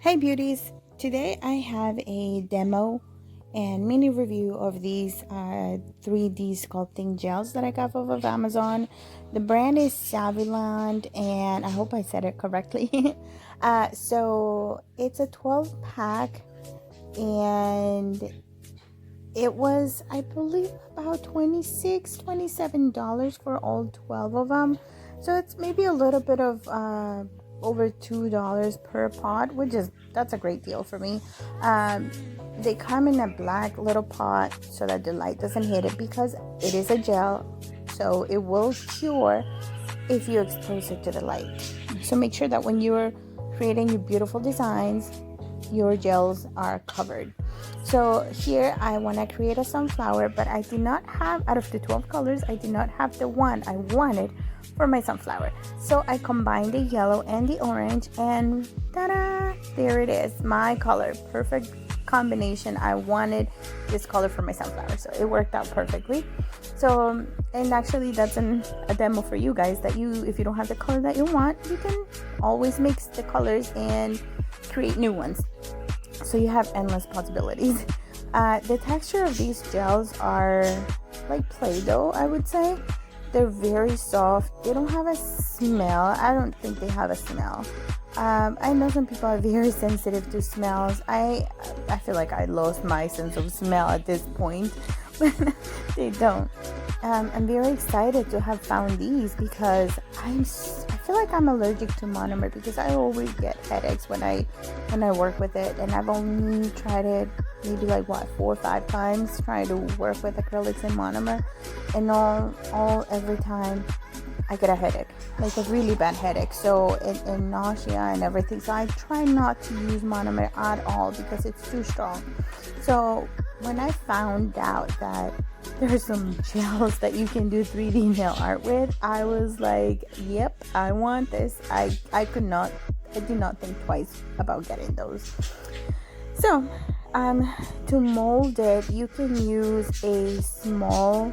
Hey beauties, today I have a demo and mini review of these 3D sculpting gels that I got off of Amazon. The brand is Saviland and I hope I said it correctly. So it's a 12 pack and it was, I believe, about $27 for all 12 of them. So it's maybe a little bit of over $2 per pot, which is, that's a great deal for me. They come in a black little pot so that the light doesn't hit it because it is a gel, so it will cure if you expose it to the light. So make sure that when you're creating your beautiful designs, your gels are covered. So here I want to create a sunflower, but I do not have, out of the 12 colors, I do not have the one I wanted for my sunflower. So I combined the yellow and the orange and ta-da, there it is, my color. Perfect combination. I wanted this color for my sunflower, so it worked out perfectly. So, and actually that's a demo for you guys, that if you don't have the color that you want, you can always mix the colors and create new ones. So you have endless possibilities. The texture of these gels are like Play-Doh, I would say. They're very soft. They don't have a smell. I don't think they have a smell. I know some people are very sensitive to smells. I feel like I lost my sense of smell at this point, but they don't. I'm very excited to have found these because I feel like I'm allergic to monomer because I always get headaches when I work with it, and I've only tried it maybe like 4 or 5 times trying to work with acrylics and monomer, and every time I get a headache, like a really bad headache, so and nausea and everything. So I try not to use monomer at all because it's too strong. So when I found out that there's some gels that you can do 3D nail art with, I was like, yep, I want this. I did not think twice about getting those. So to mold it, you can use a small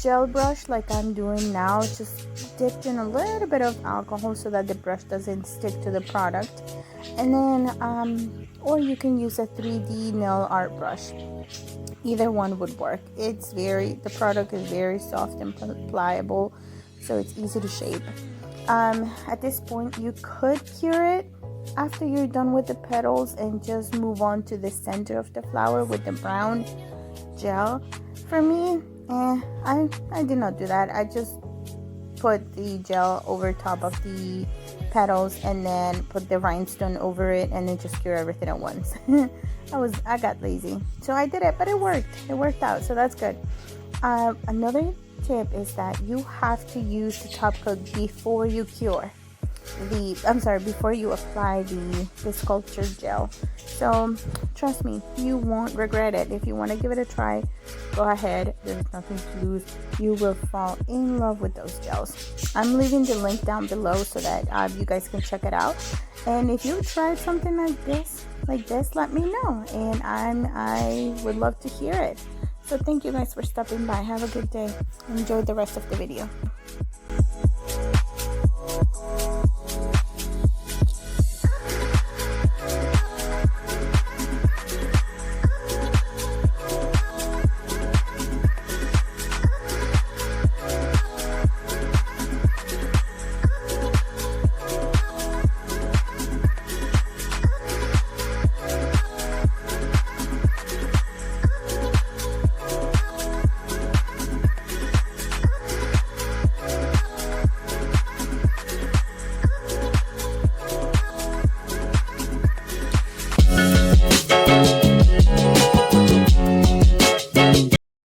gel brush like I'm doing now, just dipped in a little bit of alcohol so that the brush doesn't stick to the product. And then or you can use a 3D nail art brush. Either one would work. The product is very soft and pliable, so it's easy to shape. At this point you could cure it after you're done with the petals and just move on to the center of the flower with the brown gel. For me, I did not do that. I just put the gel over top of the petals and then put the rhinestone over it and then just cure everything at once. I got lazy, so I did it, but it worked out, so that's good. Another tip is that you have to use the top coat before you before you apply the sculpture gel. So trust me, you won't regret it. If you want to give it a try, go ahead. There's nothing to lose. You will fall in love with those gels. I'm leaving the link down below so that you guys can check it out. And if you tried something like this, let me know, and I would love to hear it. So thank you guys for stopping by. Have a good day. Enjoy the rest of the video.